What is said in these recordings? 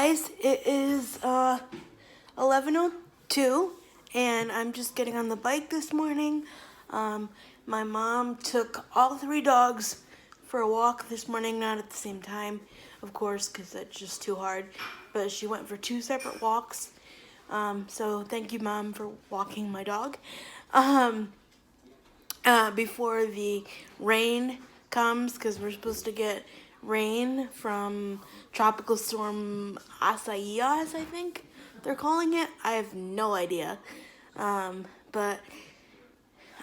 guys, it is 11:02 and I'm just getting on the bike this morning. My mom took all three dogs for a walk this morning, not at the same time, of course, because that's just too hard, but she went for two separate walks. So thank you, Mom, for walking my dog. Before the rain comes, because we're supposed to get rain from Tropical Storm Isaias, I think they're calling it. I have no idea. But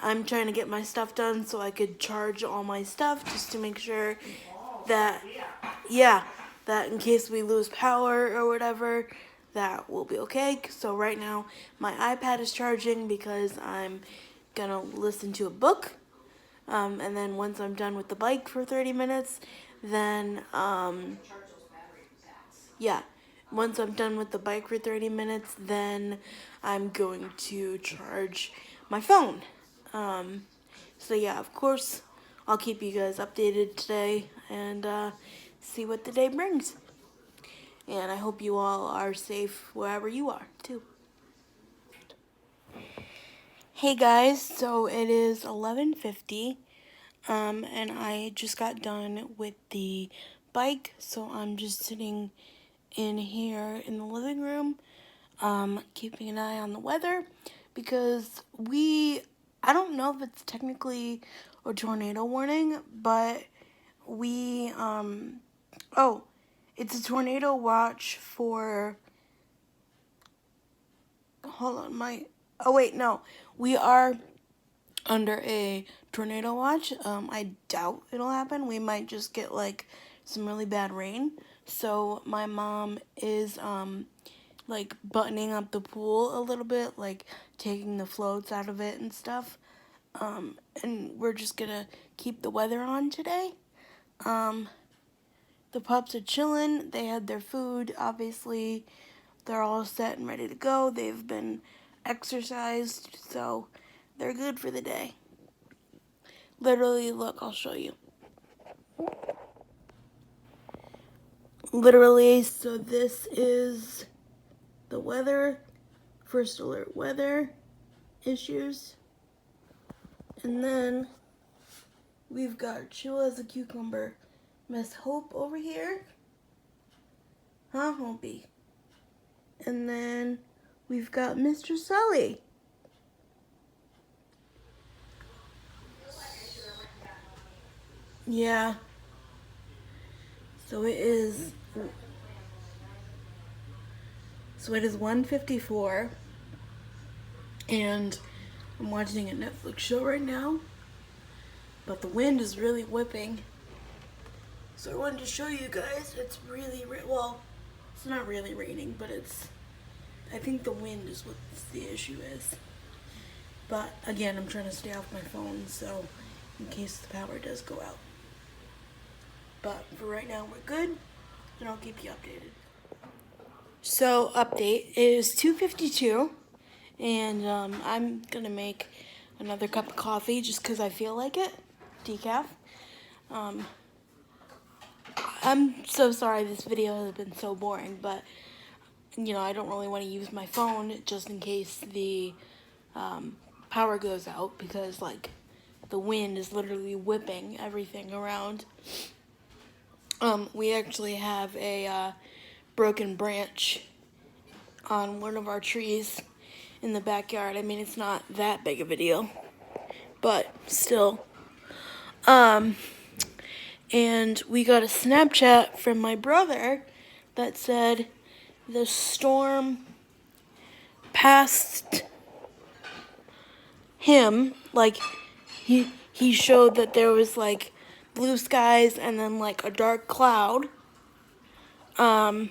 I'm trying to get my stuff done so I could charge all my stuff just to make sure that, that in case we lose power or whatever, that will be okay. So right now my iPad is charging because I'm gonna listen to a book. And then once I'm done with the bike for 30 minutes, then, once I'm done with the bike for 30 minutes, then I'm going to charge my phone. So yeah, of course, I'll keep you guys updated today and see what the day brings. And I hope you all are safe wherever you are, too. Hey guys, so it is 11:50. And I just got done with the bike, so I'm just sitting in here in the living room, keeping an eye on the weather, because I don't know if it's technically a tornado warning, but it's a tornado watch for, we are under a tornado watch. I doubt it'll happen. We might just get like some really bad rain. So my mom is like buttoning up the pool a little bit, like taking the floats out of it and stuff. And we're just gonna keep the weather on today. The pups are chilling. They had their food, obviously. They're all set and ready to go. They've been exercised, so they're good for the day. Literally, look, I'll show you. Literally, so this is the weather, first alert weather issues. And then we've got chill as a cucumber Miss Hope over here. Huh, Hopey? And then we've got Mr. Sully. Yeah. So it is 1:54, and I'm watching a Netflix show right now, but the wind is really whipping. So I wanted to show you guys. It's really, well, it's not really raining, but I think the wind is what the issue is. But again, I'm trying to stay off my phone, so in case the power does go out. But for right now, we're good, and I'll keep you updated. So, update, it is 2:52, and I'm gonna make another cup of coffee just because I feel like it, decaf. I'm so sorry this video has been so boring, but, I don't really want to use my phone just in case the power goes out, because, like, the wind is literally whipping everything around. We actually have a broken branch on one of our trees in the backyard. I mean, it's not that big of a deal, but still. And we got a Snapchat from my brother that said the storm passed him. Like, he showed that there was like blue skies and then like a dark cloud. But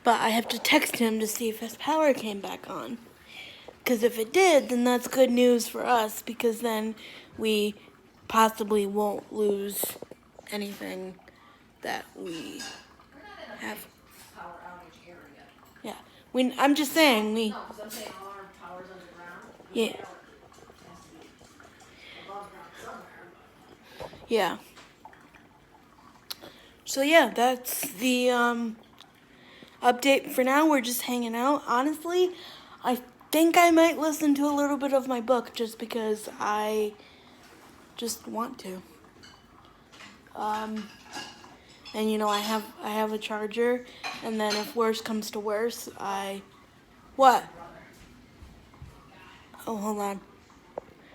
I have to text him to see if his power came back on. Because if it did, then that's good news for us, because then we possibly won't lose anything that we have. Yeah. I'm just saying, yeah. Yeah. So yeah, that's the update for now. We're just hanging out. Honestly, I think I might listen to a little bit of my book just because I just want to. And you know, I have a charger, and then if worse comes to worse, what? Oh, hold on.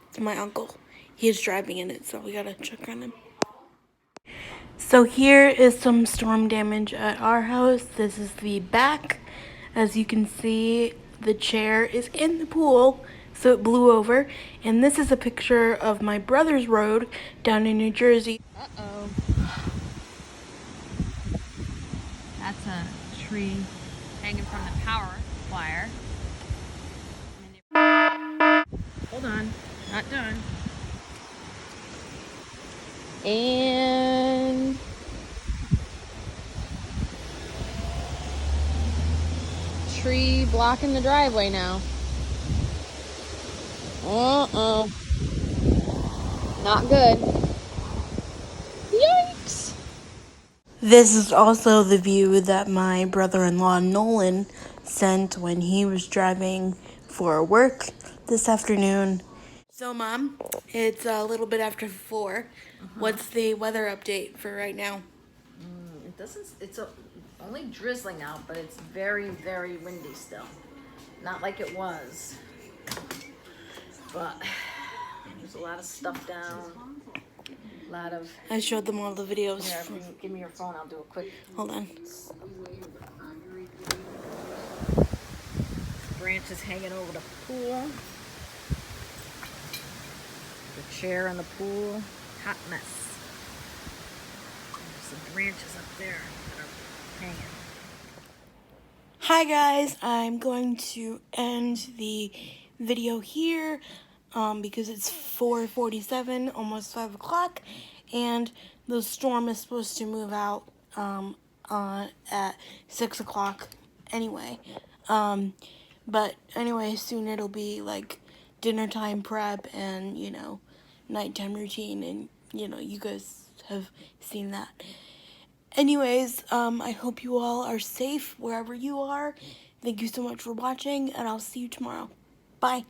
It's my uncle. He's driving in it, so we gotta check on him. So here is some storm damage at our house. This is the back. As you can see, the chair is in the pool, so it blew over. And this is a picture of my brother's road down in New Jersey. Uh-oh. That's a tree hanging from the power wire. Hold on, not done. And tree blocking the driveway now. Uh-oh. Not good. Yikes. This is also the view that my brother-in-law Nolan sent when he was driving for work this afternoon. So, Mom, it's a little bit after 4. What's the weather update for right now? It doesn't, only drizzling out, but it's very, very windy still. Not like it was. But there's a lot of stuff down. A lot of... I showed them all the videos. Here, give me your phone, I'll do a quick... Hold on. Branches hanging over the pool. The chair in the pool. Hot mess. There's some branches up there that are hanging. Hi guys, I'm going to end the video here because it's 4:47, almost 5 o'clock, and the storm is supposed to move out at 6 o'clock anyway. But anyway, soon it'll be like dinner time prep and, you know, nighttime routine, and, you know, you guys have seen that. Anyways, I hope you all are safe wherever you are. Thank you so much for watching, and I'll see you tomorrow. Bye.